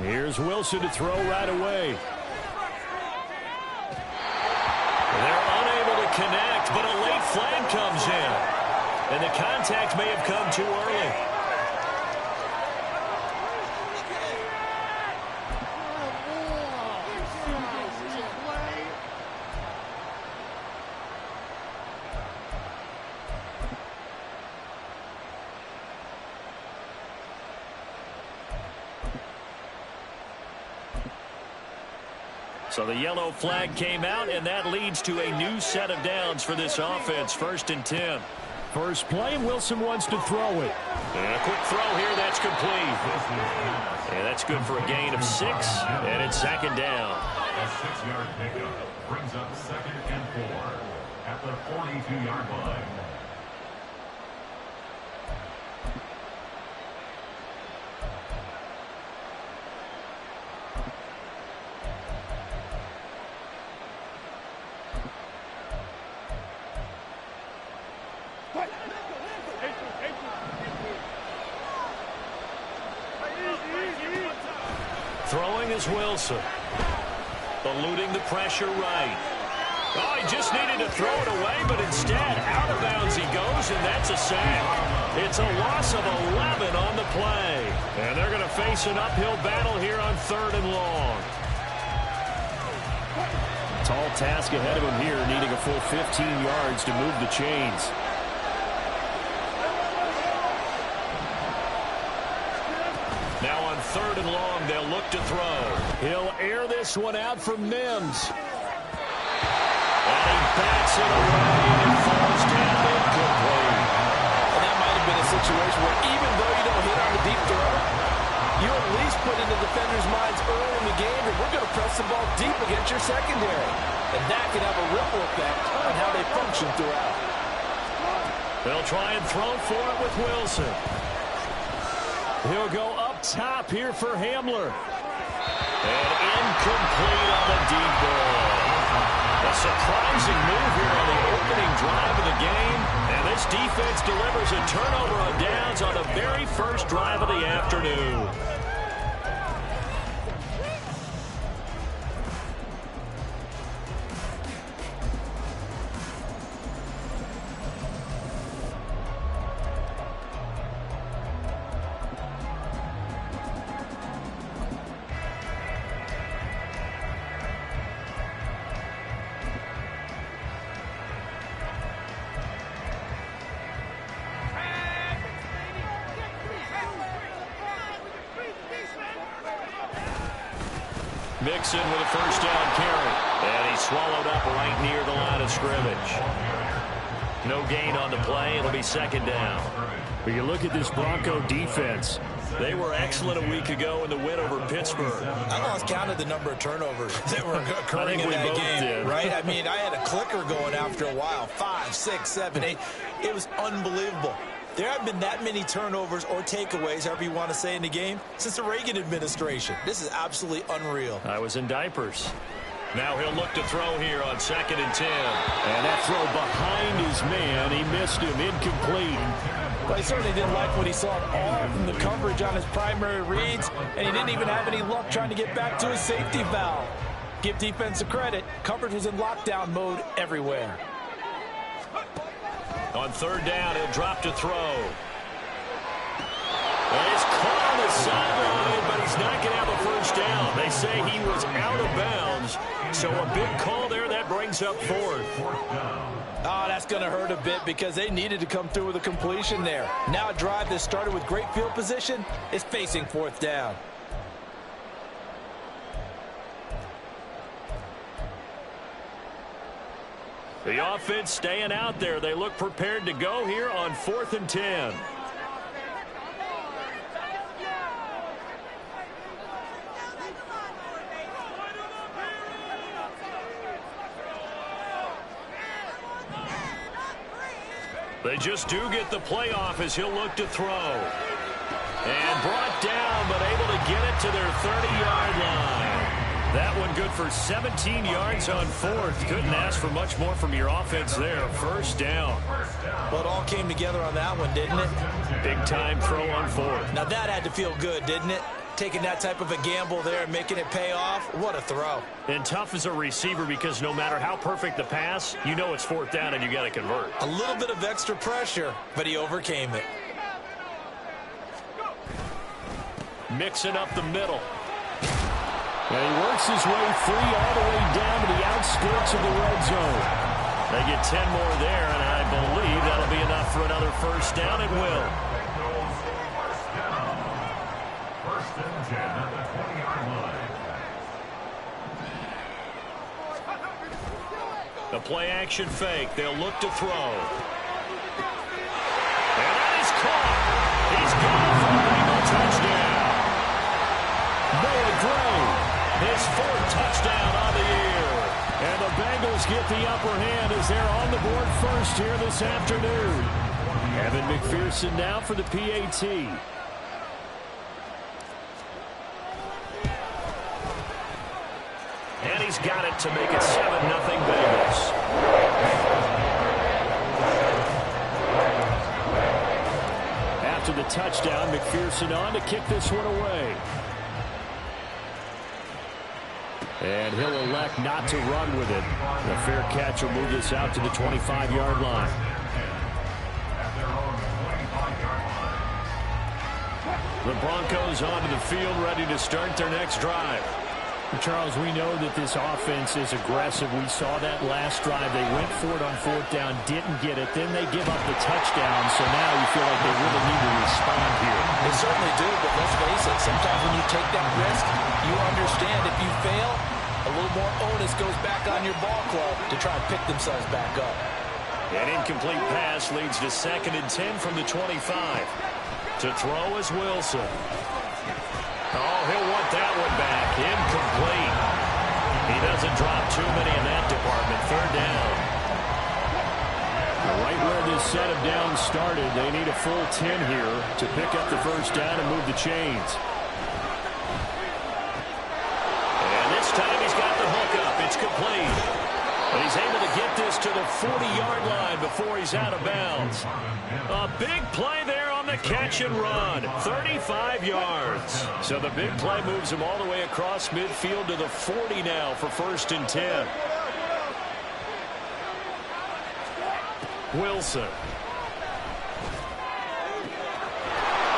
Here's Wilson to throw right away. They're unable to connect, but a late flag comes in. And the contact may have come too early. So the yellow flag came out, and that leads to a new set of downs for this offense. 1st and 10. First play, Wilson wants to throw it. And a quick throw here, that's complete. And that's good for a gain of 6, and it's 2nd down. A 6-yard pickup brings up 2nd and 4 at the 42-yard line. Throwing is Wilson. Eluding the pressure right. Oh, he just needed to throw it away, but instead, out of bounds he goes, and that's a sack. It's a loss of 11 on the play. And they're going to face an uphill battle here on 3rd and long. Tall task ahead of him here, needing a full 15 yards to move the chains. Now on 3rd and long, they'll look to throw. He'll air this one out from Mims. And he bats it away, and it falls down incomplete. And that might have been a situation where even though you don't hit on the deep throw, you at least put in the defenders' minds early in the game that we're going to press the ball deep against your secondary. And that can have a ripple effect on how they function throughout. They'll try and throw for it with Wilson. He'll go up top here for Hamler. And incomplete on the deep ball. A surprising move here on the opening drive of the game. And this defense delivers a turnover on downs on the very first drive of the afternoon. Mixon with a first down carry. And he's swallowed up right near the line of scrimmage. No gain on the play. It'll be 2nd down. When you look at this Bronco defense, they were excellent a week ago in the win over Pittsburgh. I lost count of the number of turnovers that were occurring in that game, right? I mean, I had a clicker going after a while. 5, 6, 7, 8. It was unbelievable. There haven't been that many turnovers or takeaways, however you want to say, in the game since the Reagan administration. This is absolutely unreal. I was in diapers. Now he'll look to throw here on 2nd and 10. And that throw behind his man. He missed him. Incomplete. Well, he certainly didn't like what he saw all from the coverage on his primary reads, and he didn't even have any luck trying to get back to his safety valve. Give defense a credit. Coverage was in lockdown mode everywhere. On 3rd down, he'll drop to throw. And he's caught on the sideline, but he's not going to have a first down. They say he was out of bounds, so a big call there. That brings up 4th. Oh, that's going to hurt a bit because they needed to come through with a completion there. Now a drive that started with great field position is facing 4th down. The offense staying out there. They look prepared to go here on 4th and 10. They just do get the playoff as he'll look to throw. And brought down, but able to get it to their 30-yard line. That one good for 17 yards on fourth. Couldn't ask for much more from your offense there. First down. Well, it all came together on that one, didn't it? Big time throw on fourth. Now that had to feel good, didn't it? Taking that type of a gamble there and making it pay off. What a throw. And tough as a receiver because no matter how perfect the pass, you know it's fourth down and you got to convert. A little bit of extra pressure, but he overcame it. Mixing up the middle. And he works his way free all the way down to the outskirts of the red zone. They get 10 more there, and I believe that'll be enough for another first down. It will. First and 10 at the 20-yard line. The play-action fake. They'll look to throw. And that is caught. He's gone for a Bengal touchdown. Noah Gray, his fourth touchdown on the year. And the Bengals get the upper hand as they're on the board first here this afternoon. Evan McPherson now for the PAT. And he's got it to make it 7-0 Bengals. After the touchdown, McPherson on to kick this one away. And he'll elect not to run with it. The fair catch will move this out to the 25-yard line. The Broncos onto the field, ready to start their next drive. Charles, we know that this offense is aggressive. We saw that last drive. They went for it on fourth down, didn't get it. Then they give up the touchdown, so now you feel like they really need to respond here. They certainly do, but let's face it, sometimes when you take that risk, you understand if you fail, a little more onus goes back on your ball club to try and pick themselves back up. An incomplete pass leads to 2nd and 10 from the 25. To throw is Wilson. Oh, he'll want that one back. Incomplete. He doesn't drop too many in that department. Third down. Right where this set of downs started, they need a full 10 here to pick up the first down and move the chains. And this time he's got the hook up. It's complete. But he's able to get this to the 40-yard line before he's out of bounds. A big play there on the catch and run. 35 yards. So the big play moves him all the way across midfield to the 40 now for 1st and 10. Wilson.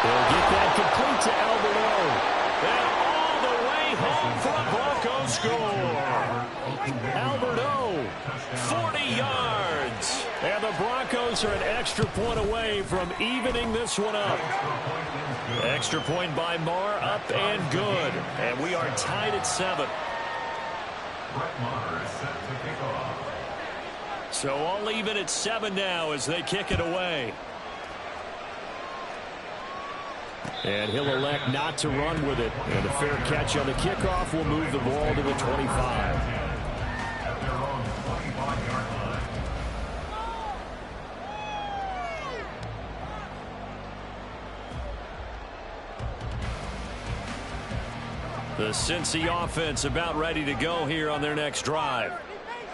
They'll get that complete to And Alberto. all the way home for a Bronco score. Alberto, 40 yards. And the Broncos are an extra point away from evening this one up. Extra point by Marr, up and good. And we are tied at 7. So all even at 7 now as they kick it away. And he'll elect not to run with it. And a fair catch on the kickoff will move the ball to the 25. The Cincy offense about ready to go here on their next drive.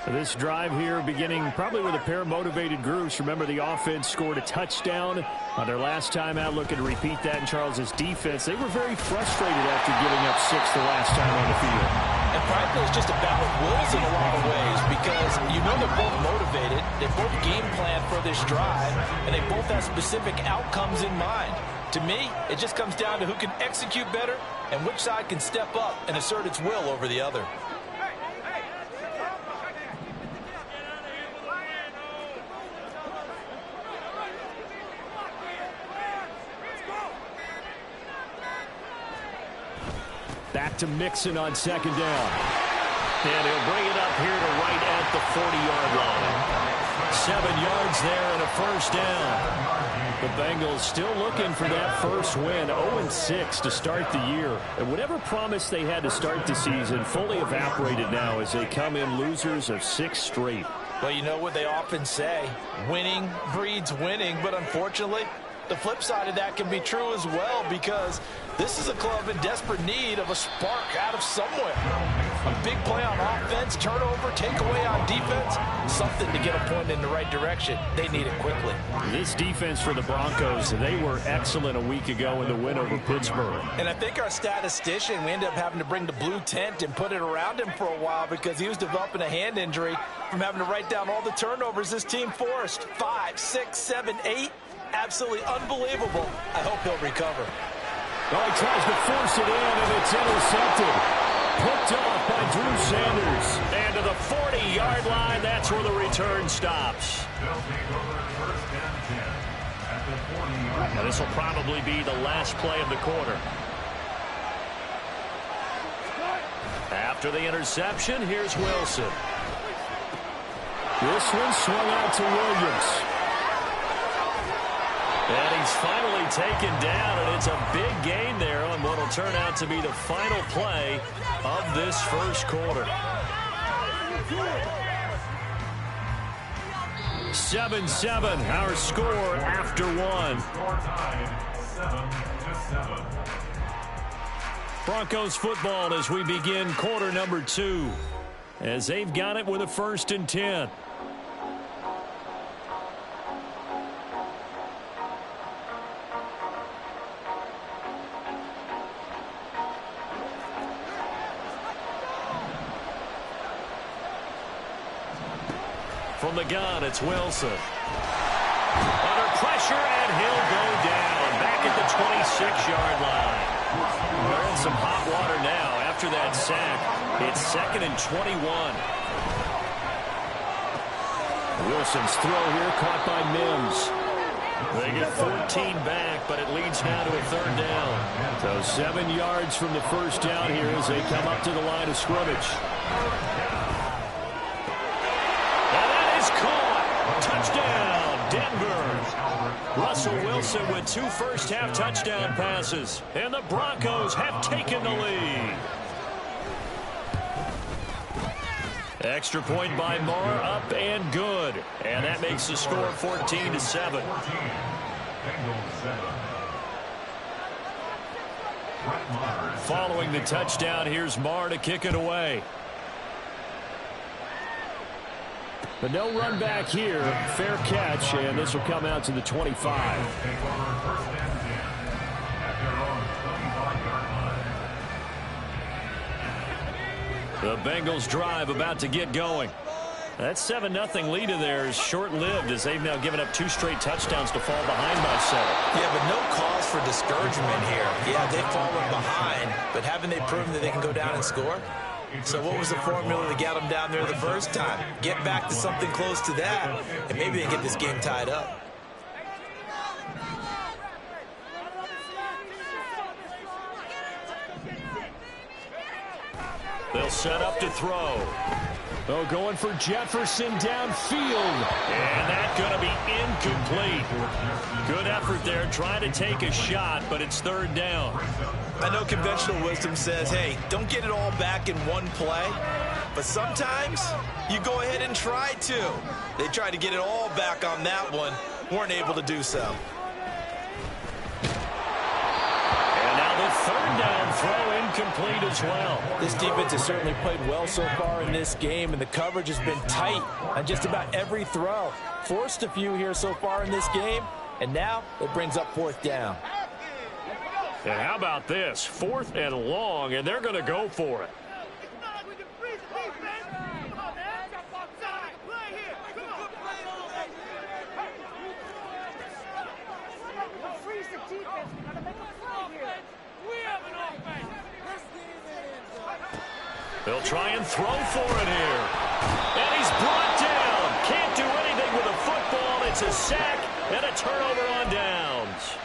This drive here beginning probably with a pair of motivated groups. Remember, the offense scored a touchdown on their last time out. Looking to repeat that in Charles's defense. They were very frustrated after giving up 6 the last time on the field. And frankly, it's just a battle of wills in a lot of ways because you know they're both motivated. They both game plan for this drive, and they both have specific outcomes in mind. To me, it just comes down to who can execute better and which side can step up and assert its will over the other. Back to Mixon on 2nd down. And he'll bring it up here to right at the 40-yard line. 7 yards there and a first down. The Bengals still looking for that first win. 0-6 to start the year. And whatever promise they had to start the season fully evaporated now as they come in losers of 6 straight. Well, you know what they often say, winning breeds winning, but unfortunately, the flip side of that can be true as well because this is a club in desperate need of a spark out of somewhere. A big play on offense, turnover, takeaway on defense, something to get a point in the right direction. They need it quickly. This defense for the Broncos, they were excellent a week ago in the win over Pittsburgh. And I think our statistician, we ended up having to bring the blue tent and put it around him for a while because he was developing a hand injury from having to write down all the turnovers this team forced. 5, 6, 7, 8. Absolutely unbelievable. I hope he'll recover. Oh, he tries to force it in, and it's intercepted. Picked off by Drew Sanders. And to the 40-yard line, that's where the return stops. Now, this will probably be the last play of the quarter. After the interception, here's Wilson. This one swung out to Williams. And he's finally taken down, and it's a big gain there on what will turn out to be the final play of this first quarter. 7-7, our score after one. Broncos football as we begin quarter number 2, as they've got it with a 1st and 10. From the gun, it's Wilson. Under pressure, and he'll go down. Back at the 26-yard line. They're in some hot water now after that sack. It's 2nd and 21. Wilson's throw here caught by Mims. They get 14 back, but it leads now to a 3rd down. So 7 yards from the first down here as they come up to the line of scrimmage. Touchdown, Denver. Russell Wilson with 2 first-half touchdown passes. And the Broncos have taken the lead. Extra point by Marr, up and good. And that makes the score 14-7. Following the touchdown, here's Marr to kick it away. But no run back here. Fair catch, and this will come out to the 25. The Bengals drive about to get going. That 7-0 lead of theirs short-lived as they've now given up 2 straight touchdowns to fall behind by 7. Yeah, but no cause for discouragement here. Yeah, they've fallen behind, but haven't they proven that they can go down and score? So what was the formula to get them down there the first time? Get back to something close to that, and maybe they can get this game tied up. They'll set up to throw. Oh, going for Jefferson downfield. And that's going to be incomplete. Good effort there, trying to take a shot, but it's 3rd down. I know conventional wisdom says, hey, don't get it all back in one play. But sometimes you go ahead and try to. They tried to get it all back on that one. Weren't able to do so. And now the 3rd down throw incomplete as well. This defense has certainly played well so far in this game, and the coverage has been tight on just about every throw. Forced a few here so far in this game, and now it brings up 4th down. And how about this? 4th and long, and they're going to go for it. They'll try and throw for it here. And he's brought down. Can't do anything with a football. It's a sack and a turnover on downs.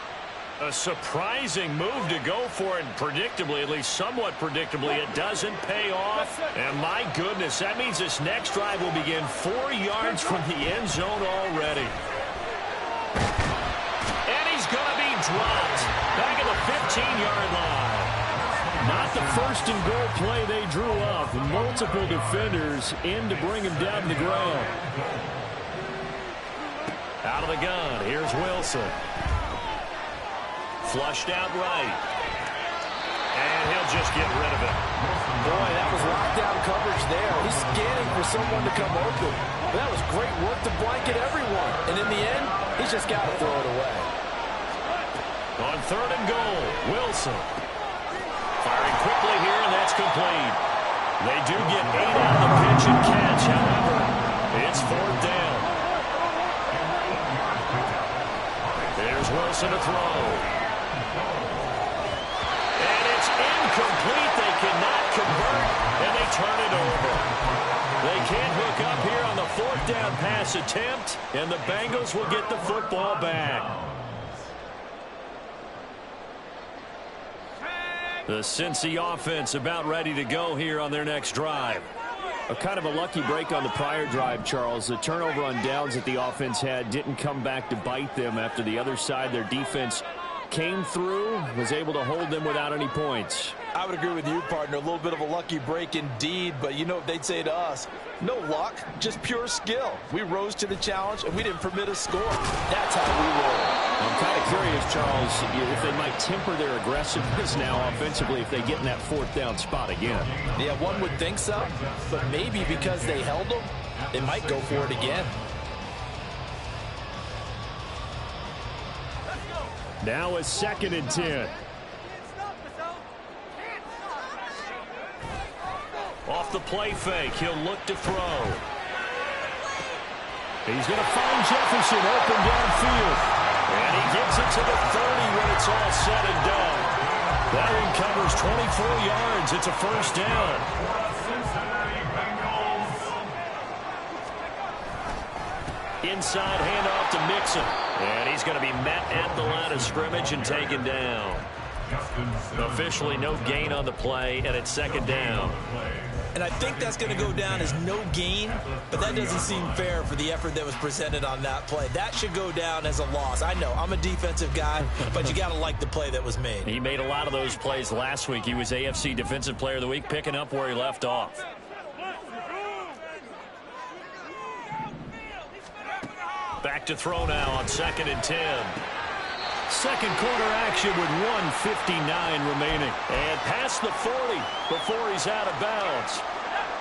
A surprising move to go for it, predictably, at least somewhat predictably, it doesn't pay off. And my goodness, that means this next drive will begin 4 yards from the end zone already. And he's going to be dropped back at the 15-yard line. Not the 1st and goal play they drew up. Multiple defenders in to bring him down to the ground. Out of the gun, here's Wilson. Flushed out right. And he'll just get rid of it. Boy, that was lockdown coverage there. He's scanning for someone to come open. That was great work to blanket everyone. And in the end, he's just got to throw it away. On 3rd and goal, Wilson. Firing quickly here, and that's complete. They do get 8 out of the pitch and catch. However, it's 4th down. There's Wilson to throw. And it's incomplete. They cannot convert, and they turn it over. They can't hook up here on the 4th down pass attempt, and the Bengals will get the football back. The Cincy offense about ready to go here on their next drive. A kind of a lucky break on the prior drive, Charles. The turnover on downs that the offense had didn't come back to bite them after the other side. Their defense came through, was able to hold them without any points. I would agree with you, partner. A little bit of a lucky break indeed, but you know what they'd say to us? No luck, just pure skill. We rose to the challenge, and we didn't permit a score. That's how we roll. I'm kind of curious, Charles, if they might temper their aggressiveness now offensively if they get in that 4th down spot again. Yeah, one would think so, but maybe because they held them, they might go for it again. Now a 2nd and 10. Off the play fake, he'll look to throw. He's going to find Jefferson open downfield. And he gets it to the 30 when it's all said and done. That one covers 24 yards. It's a 1st down. Inside handoff to Mixon. And he's going to be met at the line of scrimmage and taken down. Officially no gain on the play, and it's 2nd down. And I think that's going to go down as no gain, but that doesn't seem fair for the effort that was presented on that play. That should go down as a loss. I know, I'm a defensive guy, but you got to like the play that was made. He made a lot of those plays last week. He was AFC Defensive Player of the Week, picking up where he left off. Back to throw now on 2nd and 10. Second quarter action with 1:59 remaining. And past the 40 before he's out of bounds.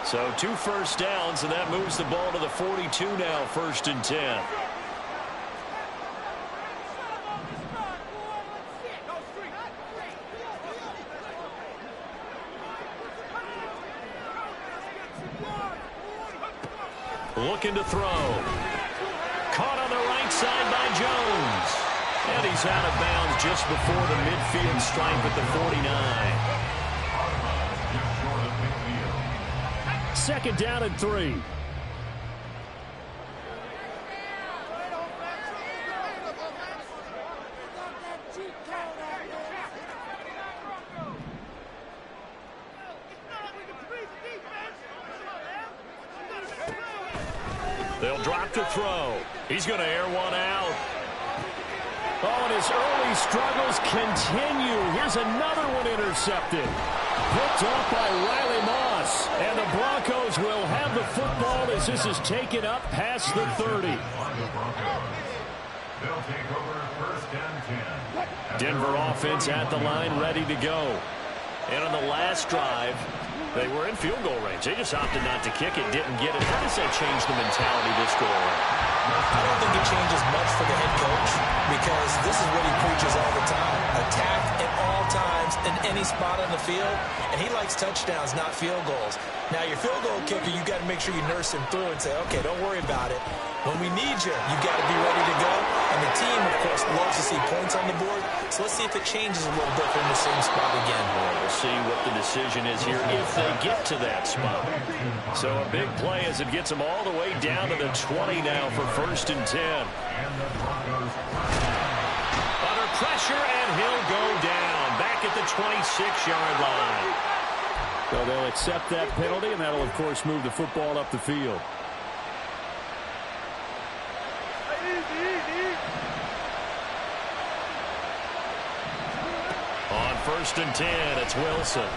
So 2 first downs, and that moves the ball to the 42 now, 1st and 10. Looking to throw. Caught on the right side by Jones. And he's out of bounds just before the midfield stripe at the 49. 2nd down and 3. They'll drop to throw. He's going to air one out. Oh, and his early struggles continue. Here's another one intercepted. Picked off by Riley Moss. And the Broncos will have the football as this is taken up past the 30. They'll take over 1st and 10. Denver offense at the line, ready to go. And on the last drive, they were in field goal range. They just opted not to kick it, didn't get it. How does that change the mentality this go around? I don't think it changes much for the head coach because this is what he preaches all the time. Attack at all times in any spot on the field, and he likes touchdowns, not field goals. Now, your field goal kicker, you got to make sure you nurse him through and say, okay, don't worry about it. When we need you, you got to be ready to go. And the team, of course, loves to see points on the board. So let's see if it changes a little bit from the same spot again. We'll see what the decision is here if they get to that spot. So a big play as it gets them all the way down to the 20 now for 1st and 10. Under pressure, and he'll go down back at the 26-yard line. So they'll accept that penalty, and that'll, of course, move the football up the field. On 1st and 10, it's Wilson.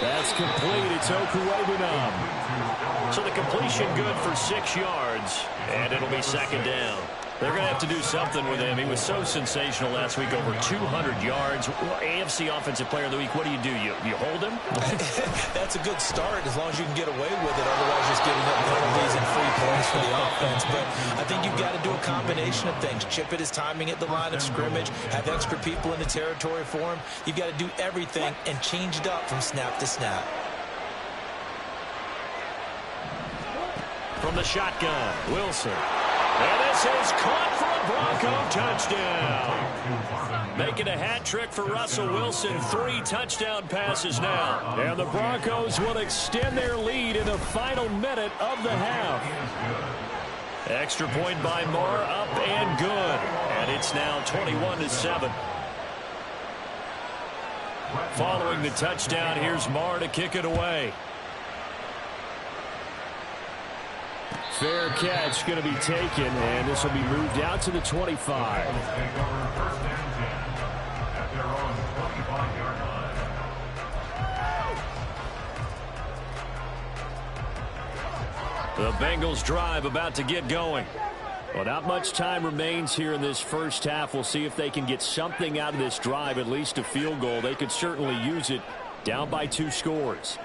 That's complete. It's Okuwebunam. So the completion good for 6 yards, and it'll be 2nd down. They're going to have to do something with him. He was so sensational last week, over 200 yards. AFC Offensive Player of the Week, what do? You hold him? That's a good start as long as you can get away with it. Otherwise, just giving up penalties and free points for the offense. But I think you've got to do a combination of things. Chip it his timing at the line of scrimmage, have extra people in the territory for him. You've got to do everything and change it up from snap to snap. From the shotgun, Wilson. And this is caught for a Bronco touchdown. Making a hat trick for Russell Wilson. 3 touchdown passes now. And the Broncos will extend their lead in the final minute of the half. Extra point by Moore, up and good. And it's now 21-7. Following the touchdown, here's Moore to kick it away. Fair catch going to be taken, and this will be moved out to the 25. The Bengals drive about to get going. Well, not much time remains here in this first half. We'll see if they can get something out of this drive, at least a field goal. They could certainly use it, down by 2 scores.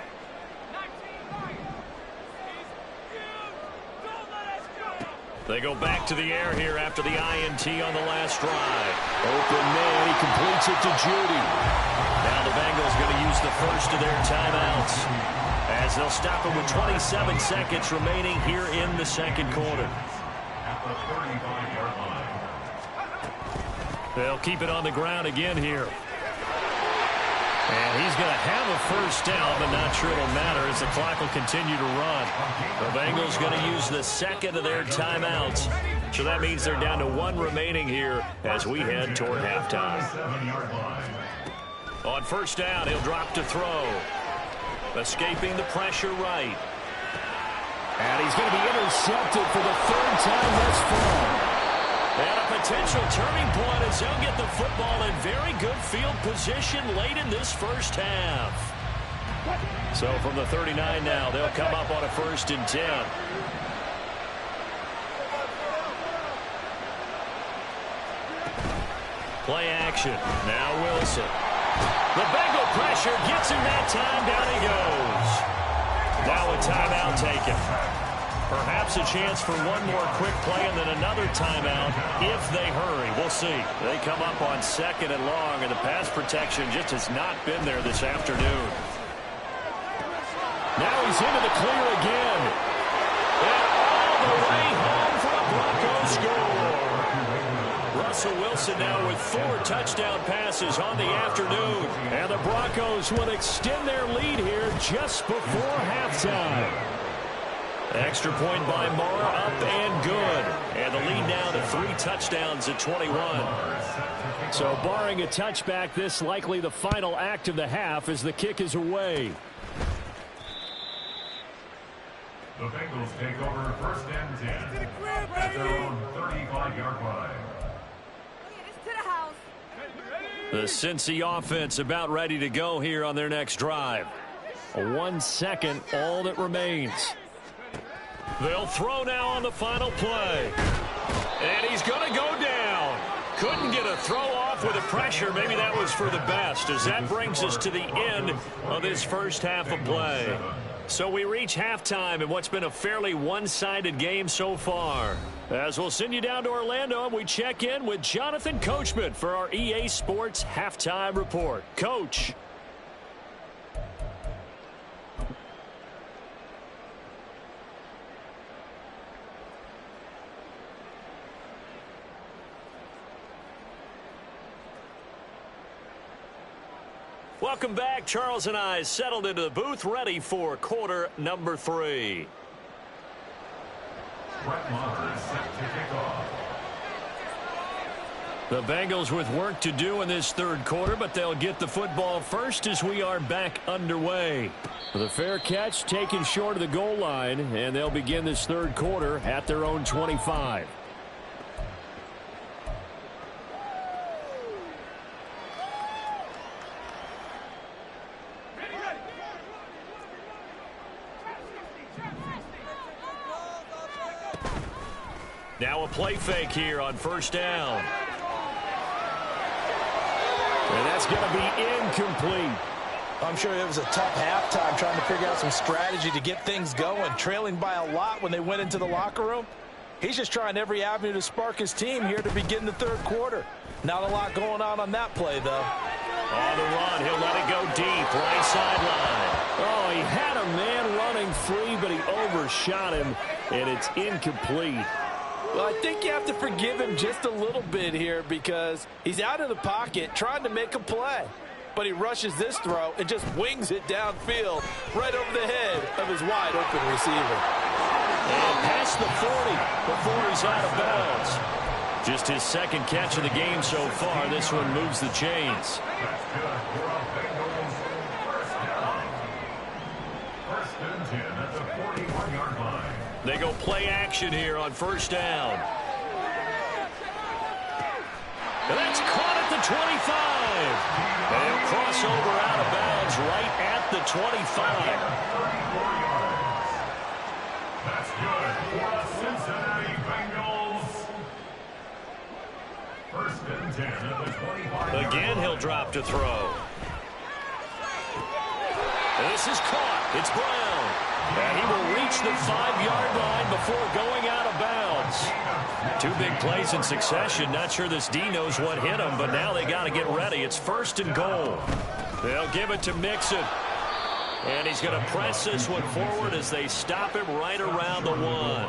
They go back to the air here after the INT on the last drive. Open man, he completes it to Judy. Now the Bengals going to use the first of their timeouts as they'll stop it with 27 seconds remaining here in the second quarter. They'll keep it on the ground again here. And he's going to have a first down, but not sure it'll matter as the clock will continue to run. The Bengals going to use the second of their timeouts. So that means they're down to 1 remaining here as we head toward halftime. On first down, he'll drop to throw. Escaping the pressure right. And he's going to be intercepted for the 3rd time thus far. And a potential turning point as they'll get the football in very good field position late in this first half. So from the 39 now, they'll come up on a 1st and 10. Play action. Now Wilson. The Bengal pressure gets him that time. Down he goes. Now a timeout taken. Perhaps a chance for one more quick play and then another timeout if they hurry. We'll see. They come up on 2nd and long, and the pass protection just has not been there this afternoon. Now he's into the clear again. And all the way home for a Broncos score. Russell Wilson now with 4 touchdown passes on the afternoon. And the Broncos will extend their lead here just before halftime. Extra point by Moore, up and good. And the lead now to 3 touchdowns at 21. So barring a touchback, this likely the final act of the half as the kick is away. The Bengals take over 1st and 10 at their own 35-yard line. The Cincy offense about ready to go here on their next drive. 1 second, all that remains. They'll throw now on the final play. And he's going to go down. Couldn't get a throw off with the pressure. Maybe that was for the best as that brings us to the end of this first half of play. So we reach halftime in what's been a fairly one-sided game so far. As we'll send you down to Orlando, and we check in with Jonathan Coachman for our EA Sports Halftime Report. Coach. Welcome back. Charles and I settled into the booth, ready for quarter number 3. The Bengals with work to do in this 3rd quarter, but they'll get the football first as we are back underway. The fair catch taken short of the goal line, and they'll begin this 3rd quarter at their own 25. Now a play fake here on first down. And that's going to be incomplete. I'm sure it was a tough halftime trying to figure out some strategy to get things going, trailing by a lot when they went into the locker room. He's just trying every avenue to spark his team here to begin the third quarter. Not a lot going on that play, though. On the run, he'll let it go deep, right sideline. Oh, he had a man running free, but he overshot him, and it's incomplete. Well, I think you have to forgive him just a little bit here because he's out of the pocket trying to make a play. But he rushes this throw and just wings it downfield right over the head of his wide-open receiver. And past the 40 before he's out of bounds. Just his second catch of the game so far. This one moves the chains. That's good for a Bengals first down. First and 10 at the 41-yard line. They go play action here on first down. And that's caught at the 25. And he'll cross over out of bounds right at the 25. 34 yards. That's good for the Cincinnati Bengals. First and 10 at the 25. Again, he'll drop to throw. And this is caught. It's Brown. And he will reach the 5-yard line before going out of bounds. Two big plays in succession. Not sure this D knows what hit him, but now they got to get ready. It's first and goal. They'll give it to Mixon. And he's going to press this one forward as they stop him right around the 1.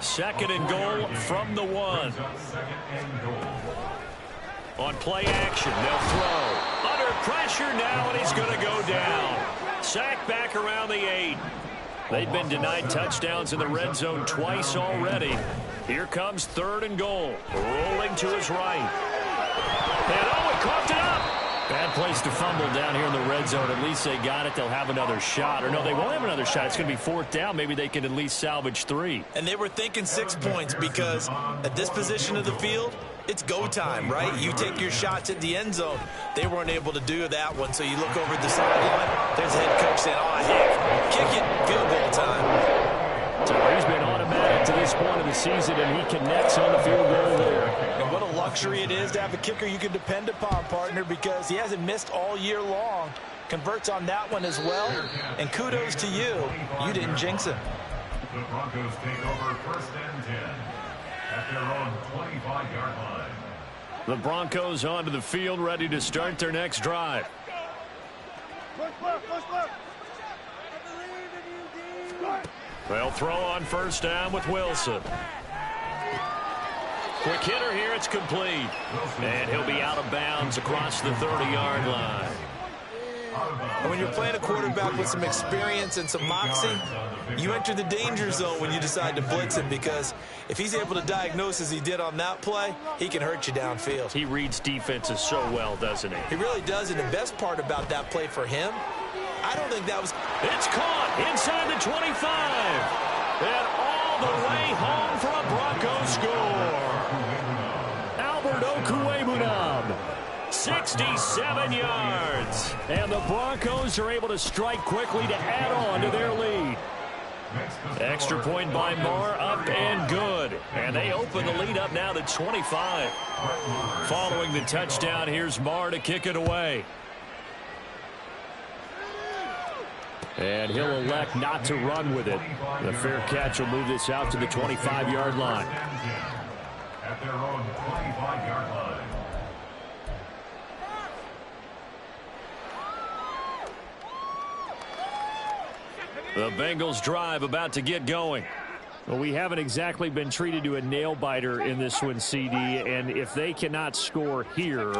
Second and goal from the 1. On play action, they'll throw. Under pressure now, and he's going to go down. Sacked back around the 8. They've been denied touchdowns in the red zone twice already. Here comes third and goal. Rolling to his right. And oh, he coughed it up. Bad place to fumble down here in the red zone. At least they got it. They'll have another shot. Or no, they won't have another shot. It's going to be fourth down. Maybe they can at least salvage 3. And they were thinking 6 points because at this position of the field, it's go time, right? You take your shots at the end zone. They weren't able to do that one, so you look over at the sideline. There's the head coach saying, oh, heck, kick it, field goal time. So he's been automatic to this point of the season, and he connects on the field goal there. And what a luxury it is to have a kicker you can depend upon, partner, because he hasn't missed all year long. Converts on that one as well. And kudos to you. You didn't jinx him. The Broncos take over first and 10 at their own 25-yard line. The Broncos onto the field, ready to start their next drive. They'll throw on first down with Wilson. Quick hitter here, it's complete. And he'll be out of bounds across the 30-yard line. And when you're playing a quarterback with some experience and some moxie, you enter the danger zone when you decide to blitz him, because if he's able to diagnose as he did on that play, he can hurt you downfield. He reads defenses so well, doesn't he? He really does, and the best part about that play for him, I don't think that was... It's caught inside the 25. And all the way home for a Broncos score. Albert Okwuegbunam, 67 yards. And the Broncos are able to strike quickly to add on to their lead. Extra point by Marr, up and good. And they open the lead up now to 25. Following the touchdown, here's Marr to kick it away. And he'll elect not to run with it. The fair catch will move this out to the 25-yard line. At their own 25-yard line. The Bengals drive about to get going. Well, we haven't exactly been treated to a nail-biter in this one, CD, and if they cannot score here,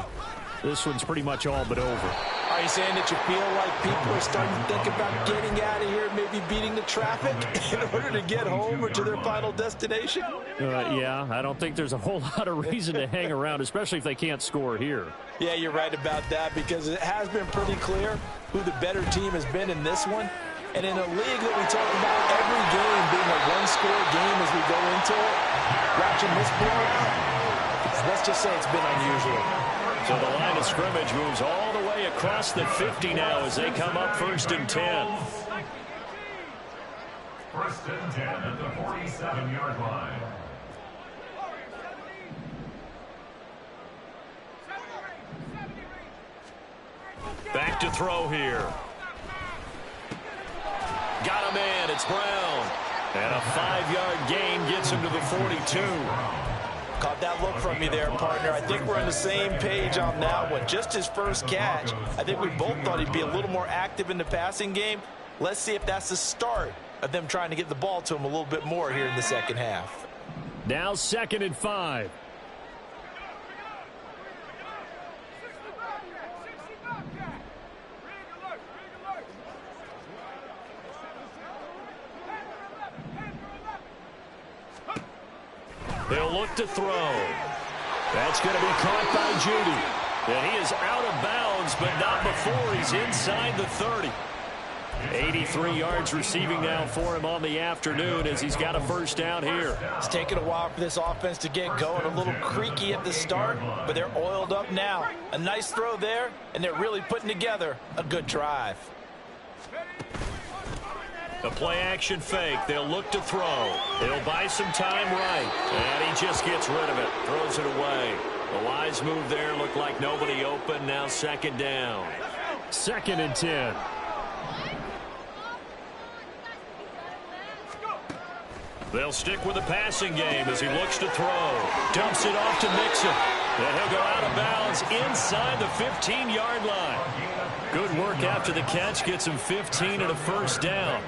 this one's pretty much all but over. Are you saying that you feel like people are starting to think about getting out of here, maybe beating the traffic in order to get home or to their final destination? Yeah, I don't think there's a whole lot of reason to hang around, especially if they can't score here. Yeah, you're right about that, because it has been pretty clear who the better team has been in this one. And in a league that we talk about every game being a one-score game as we go into it, watching this blowout, let's just say it's been unusual. So the line of scrimmage moves all the way across the 50 now as they come up first and 10. First and 10 at the 47-yard line. throw here. Got him in. It's Brown. And a 5-yard gain gets him to the 42. Caught that look from you there, partner. I think we're on the same page on that one. Just his first catch. I think we both thought he'd be a little more active in the passing game. Let's see if that's the start of them trying to get the ball to him a little bit more here in the second half. Now 2nd and 5. They'll look to throw. That's going to be caught by Judy. And he is out of bounds, but not before he's inside the 30. 83 yards receiving now for him on the afternoon as he's got a first down here. It's taken a while for this offense to get going. A little creaky at the start, but they're oiled up now. A nice throw there, and they're really putting together a good drive. A play-action fake. They'll look to throw. It'll buy some time right. And he just gets rid of it. Throws it away. A wise move there. Looked like nobody open. Now 2nd down. 2nd and 10. They'll stick with the passing game as he looks to throw. Dumps it off to Mixon. And he'll go out of bounds inside the 15-yard line. Good work after the catch. Gets him 15 and a first down.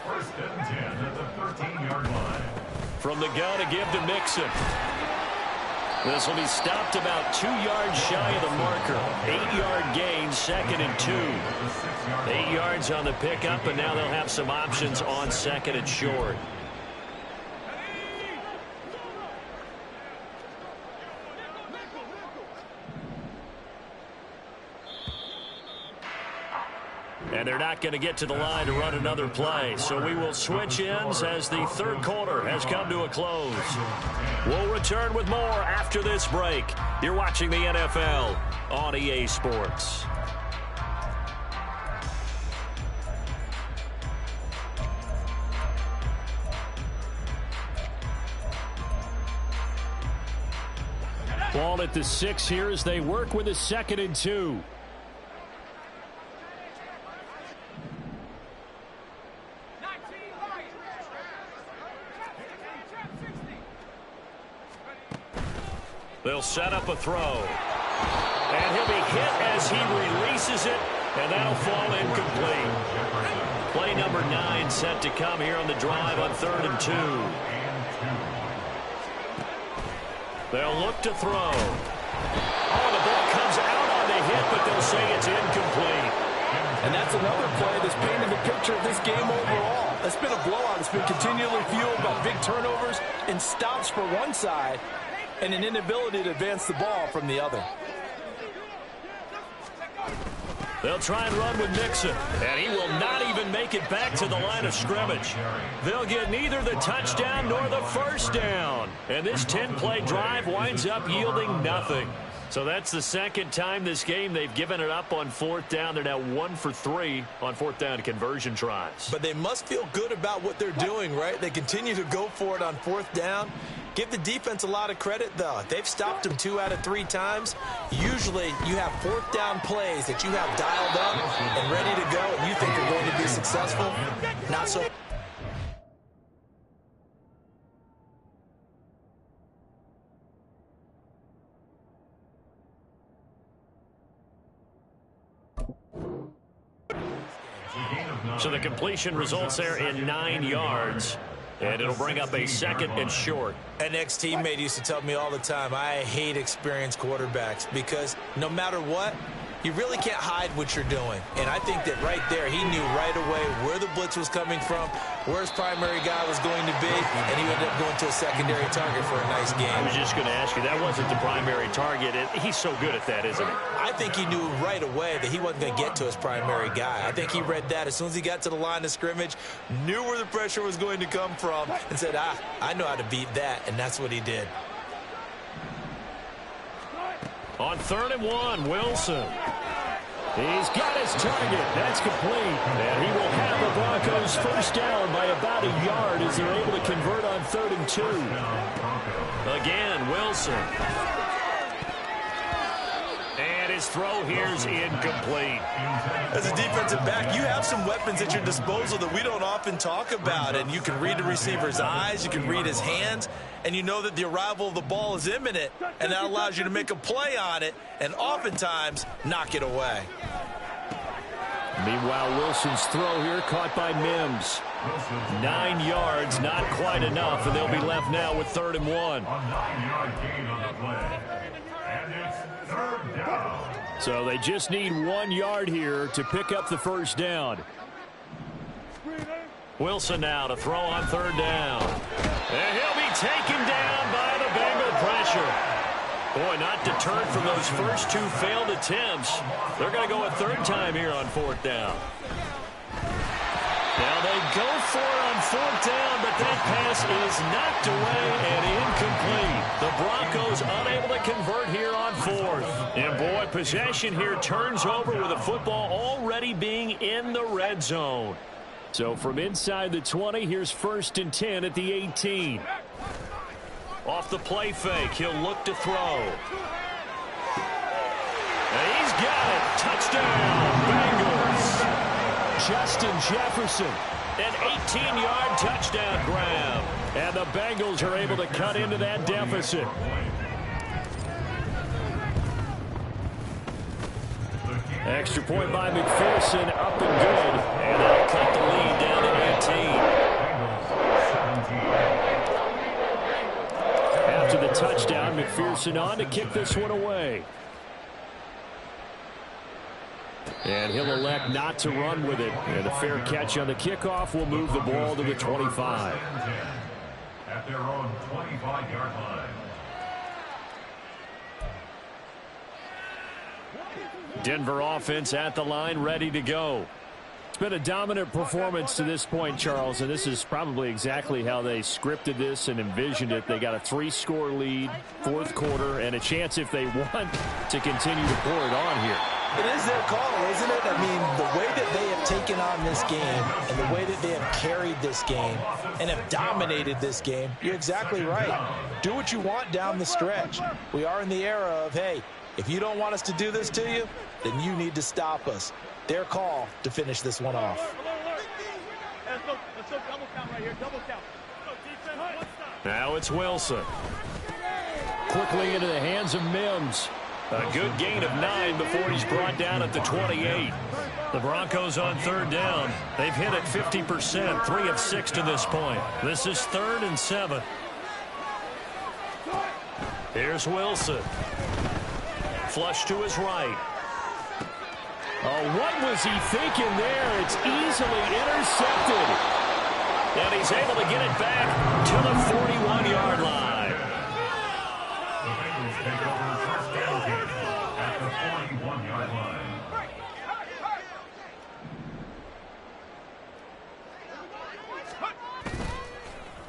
First and 10 at the 13-yard line. From the gun to give to Mixon. This will be stopped about 2 yards shy of the marker. 8-yard gain, 2nd and 2. 8 yards on the pickup, and now they'll have some options on 2nd and short. And they're not going to get to the line to run another play. So we will switch ends as the 3rd quarter has come to a close. We'll return with more after this break. You're watching the NFL on EA Sports. Ball at the 6 here as they work with a 2nd and 2. They'll set up a throw. And he'll be hit as he releases it, and that'll fall incomplete. Play number 9 set to come here on the drive on 3rd and 2. They'll look to throw. Oh, the ball comes out on the hit, but they'll say it's incomplete. And that's another play that's painted the picture of this game overall. It's been a blowout. It's been continually fueled by big turnovers and stops for one side, and an inability to advance the ball from the other. They'll try and run with Mixon, and he will not even make it back to the line of scrimmage. They'll get neither the touchdown nor the first down. And this 10-play drive winds up yielding nothing. So that's the 2nd time this game they've given it up on 4th down. They're now 1 for 3 on 4th down conversion tries. But they must feel good about what they're doing, right? They continue to go for it on 4th down. Give the defense a lot of credit, though. They've stopped them 2 out of 3 times. Usually, you have 4th down plays that you have dialed up and ready to go, and you think are going to be successful. Not so. So the completion results there in 9 yards. And it'll bring up a 2nd and short. An ex-teammate used to tell me all the time, I hate experienced quarterbacks because no matter what, you really can't hide what you're doing. And I think that right there, he knew right away where the blitz was coming from, where his primary guy was going to be, and he ended up going to a secondary target for a nice game. I was just going to ask you, that wasn't the primary target. He's so good at that, isn't he? I think he knew right away that he wasn't going to get to his primary guy. I think he read that as soon as he got to the line of scrimmage, knew where the pressure was going to come from, and said, I know how to beat that, and that's what he did. On 3rd and 1, Wilson. He's got his target. That's complete. And he will have the Broncos first down by about a yard as they're able to convert on 3rd and 2. Again, Wilson. And his throw here's incomplete. As a defensive back, you have some weapons at your disposal that we don't often talk about. And you can read the receiver's eyes, you can read his hands, and you know that the arrival of the ball is imminent, and that allows you to make a play on it and oftentimes knock it away. Meanwhile, Wilson's throw here caught by Mims. 9 yards, not quite enough, and they'll be left now with 3rd and 1. A 9-yard gain on the play. And it's 3rd down. So they just need 1 yard here to pick up the first down. Wilson now to throw on 3rd down. And he'll be taken down by the Bengal pressure. Boy, not deterred from those first 2 failed attempts. They're going to go a 3rd time here on 4th down. Now they go for it on 4th down, but that pass is knocked away and incomplete. The Broncos unable to convert here on 4th. And boy, possession here turns over with the football already being in the red zone. So from inside the 20, here's 1st and 10 at the 18. Off the play fake, he'll look to throw. And he's got it. Touchdown, Bengals. Justin Jefferson, an 18-yard touchdown grab. And the Bengals are able to cut into that deficit. Extra point by McPherson, up and good. And that'll cut the lead down to 18. After the touchdown, McPherson on to kick this one away. And he'll elect not to run with it. And a fair catch on the kickoff will move the ball to the 25. At their own 25-yard line. Denver offense at the line, ready to go. It's been a dominant performance to this point, Charles, and this is probably exactly how they scripted this and envisioned it. They got a 3-score lead, 4th quarter, and a chance, if they want, to continue to pour it on here. It is their call, isn't it? I mean, the way that they have taken on this game and the way that they have carried this game and have dominated this game, you're exactly right. Do what you want down the stretch. We are in the era of, hey, if you don't want us to do this to you, then you need to stop us. Their call to finish this one off. Let's go double count right here. Double count. Now it's Wilson. Quickly into the hands of Mims. A good gain of 9 before he's brought down at the 28. The Broncos on 3rd down. They've hit it 50%, 3 of 6 to this point. This is 3rd and 7. Here's Wilson. Flush to his right. Oh, what was he thinking there? It's easily intercepted. And he's able to get it back to the 41-yard line. The Bengals take over first down game at the 41-yard line.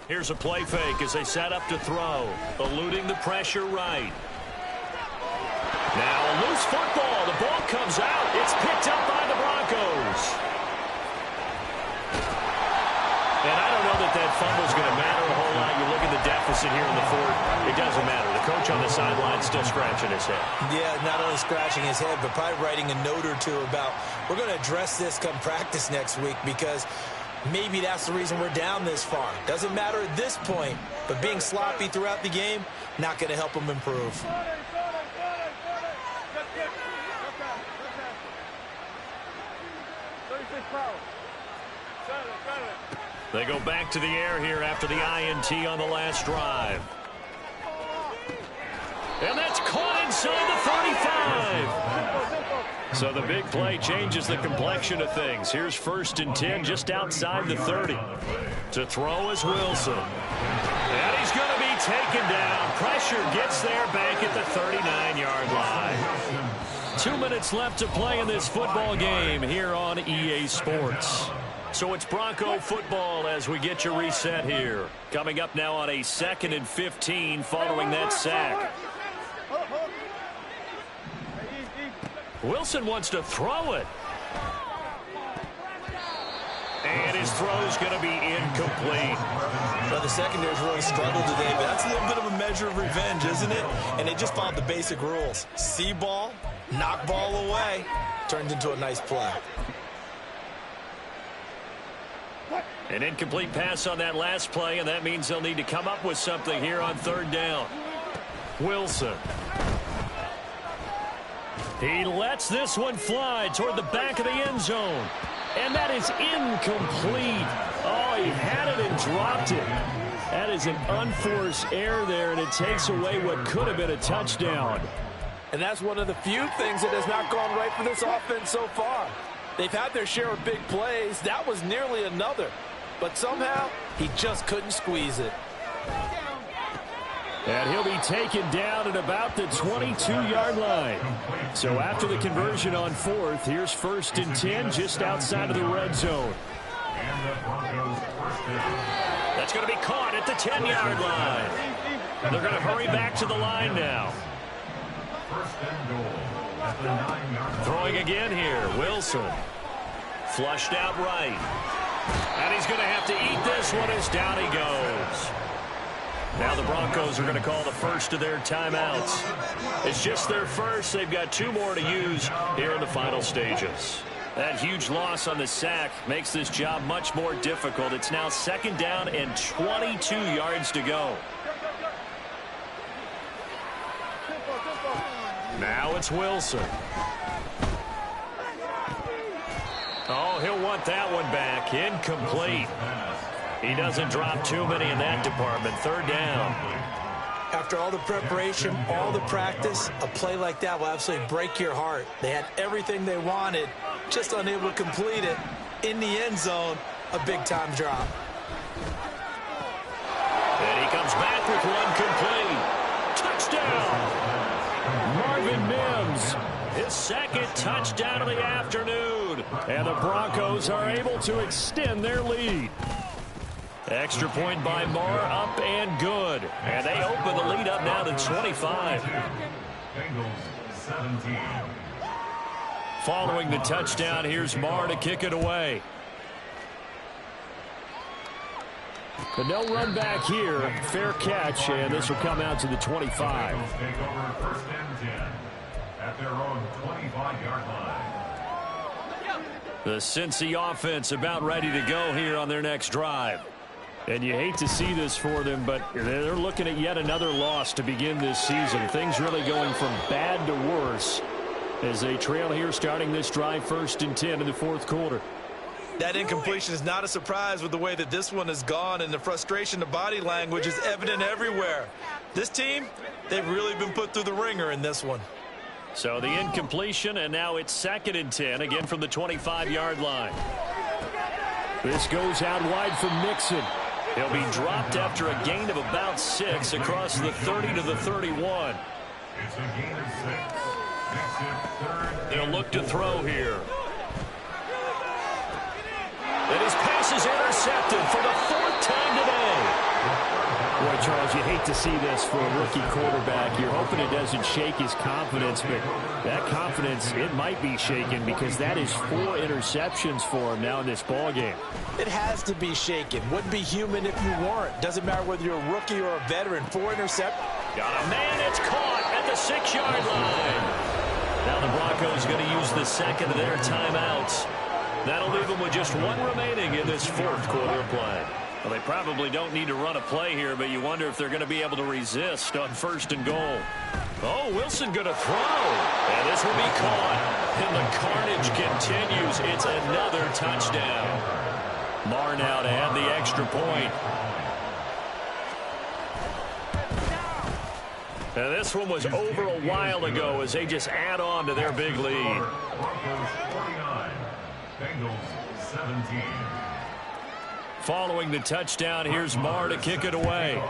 Here's a play fake as they set up to throw. Eluding the pressure right. Now a loose football. The ball comes out. It's picked up by the Broncos. And I don't know that fumble's going to matter a whole lot. You look at the deficit here in the 4th. It doesn't matter. The coach on the sideline still scratching his head. Yeah, not only scratching his head, but probably writing a note or two about, we're going to address this come practice next week because maybe that's the reason we're down this far. Doesn't matter at this point, but being sloppy throughout the game, not going to help them improve. They go back to the air here after the INT on the last drive. And that's caught inside the 35. So the big play changes the complexion of things. Here's 1st and 10 just outside the 30. To throw is Wilson. And he's going to be taken down. Pressure gets there back at the 39-yard line. 2 minutes left to play in this football game here on EA Sports. So it's Bronco football as we get your reset here. Coming up now on a 2nd and 15 following that sack. Wilson wants to throw it. And his throw's going to be incomplete. Well, the secondary's really struggled today, but that's a little bit of a measure of revenge, isn't it? And they just followed the basic rules. See ball, Knock ball away. Turned into a nice play. An incomplete pass on that last play, and that means they'll need to come up with something here on third down. Wilson. He lets this one fly toward the back of the end zone. And that is incomplete. Oh, he had it and dropped it. That is an unforced error there, and it takes away what could have been a touchdown. And that's one of the few things that has not gone right for this offense so far. They've had their share of big plays. That was nearly another. But somehow, he just couldn't squeeze it. And he'll be taken down at about the 22-yard line. So after the conversion on fourth, here's 1st and 10 just outside of the red zone. That's going to be caught at the 10-yard line. They're going to hurry back to the line now. Throwing again here, Wilson. Flushed out right. And he's going to have to eat this one as down he goes. Now the Broncos are going to call the first of their timeouts. It's just their first. They've got 2 more to use here in the final stages. That huge loss on the sack makes this job much more difficult. It's now 2nd down and 22 yards to go. Now it's Wilson. Oh, he'll want that one back. Incomplete. He doesn't drop too many in that department. 3rd down. After all the preparation, all the practice, a play like that will absolutely break your heart. They had everything they wanted, just unable to complete it. In the end zone, a big-time drop. And he comes back with one complete. Touchdown! Marvin Mims, his 2nd touchdown of the afternoon. And the Broncos are able to extend their lead. Extra point by Marr, up and good. And they open the lead up now to 25. Bengals 17. Following the touchdown, here's Marr to kick it away. But no run back here. Fair catch, and this will come out to the 25. Bengals take over 1st and 10 at their own 25-yard line. The Cincy offense about ready to go here on their next drive. And you hate to see this for them, but they're looking at yet another loss to begin this season. Things really going from bad to worse as they trail here starting this drive 1st and 10 in the 4th quarter. That incompletion is not a surprise with the way that this one has gone, and the frustration, the body language is evident everywhere. This team, they've really been put through the ringer in this one. So the incompletion, and now it's 2nd and 10, again from the 25-yard line. This goes out wide from Mixon. He'll be dropped after a gain of about 6 across the 30 to the 31. It's a gain of 6. Makes it 3rd. They'll look to throw here. And his pass is intercepted for the 4th time today. Boy, Charles, you hate to see this for a rookie quarterback. You're hoping it doesn't shake his confidence, but that confidence, it might be shaken because that is 4 interceptions for him now in this ball game. It has to be shaken. Wouldn't be human if you weren't. Doesn't matter whether you're a rookie or a veteran. 4 interceptions. Got a man, it's caught at the 6-yard line. Now the Broncos going to use the 2nd of their timeouts. That'll leave them with just 1 remaining in this 4th quarter of play. Well, they probably don't need to run a play here, but you wonder if they're going to be able to resist on 1st and goal. Oh, Wilson going to throw. And this will be caught. And the carnage continues. It's another touchdown. Marr now to add the extra point. And this one was over a while ago as they just add on to their big lead. Broncos 49. Bengals 17. Following the touchdown, here's Marr to kick it away.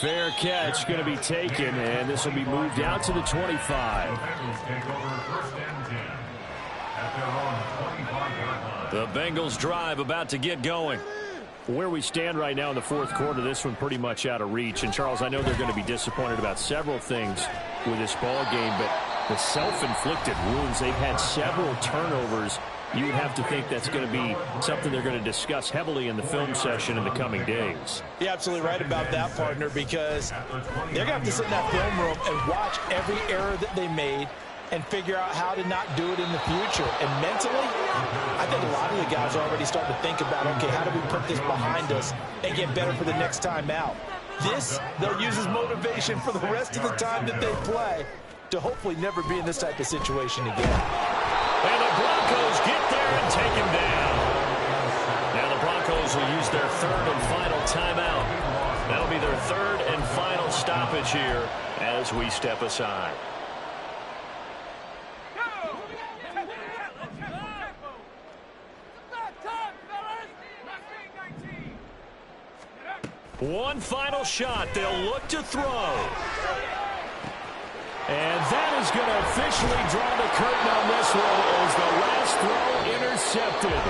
Fair catch going to be taken, and this will be moved out to the 25. Bengals take over 1st and 10 at their own 25-yard line. The Bengals drive about to get going. Where we stand right now in the 4th quarter, this one pretty much out of reach. And, Charles, I know they're going to be disappointed about several things with this ball game, but the self-inflicted wounds, they've had several turnovers you would have to think that's going to be something they're going to discuss heavily in the film session in the coming days. You're absolutely right about that, partner, because they're going to have to sit in that film room and watch every error that they made and figure out how to not do it in the future. And mentally, I think a lot of the guys are already starting to think about, okay, how do we put this behind us and get better for the next time out? This, they'll use as motivation for the rest of the time that they play to hopefully never be in this type of situation again. And the Broncos get there and take him down. Now the Broncos will use their third and final timeout. That'll be their third and final stoppage here as we step aside. One final shot. They'll look to throw. And that is going to officially draw the curtain on this one as the last throw intercepted.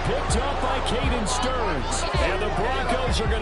Picked up by Caden Stearns. And the Broncos are going to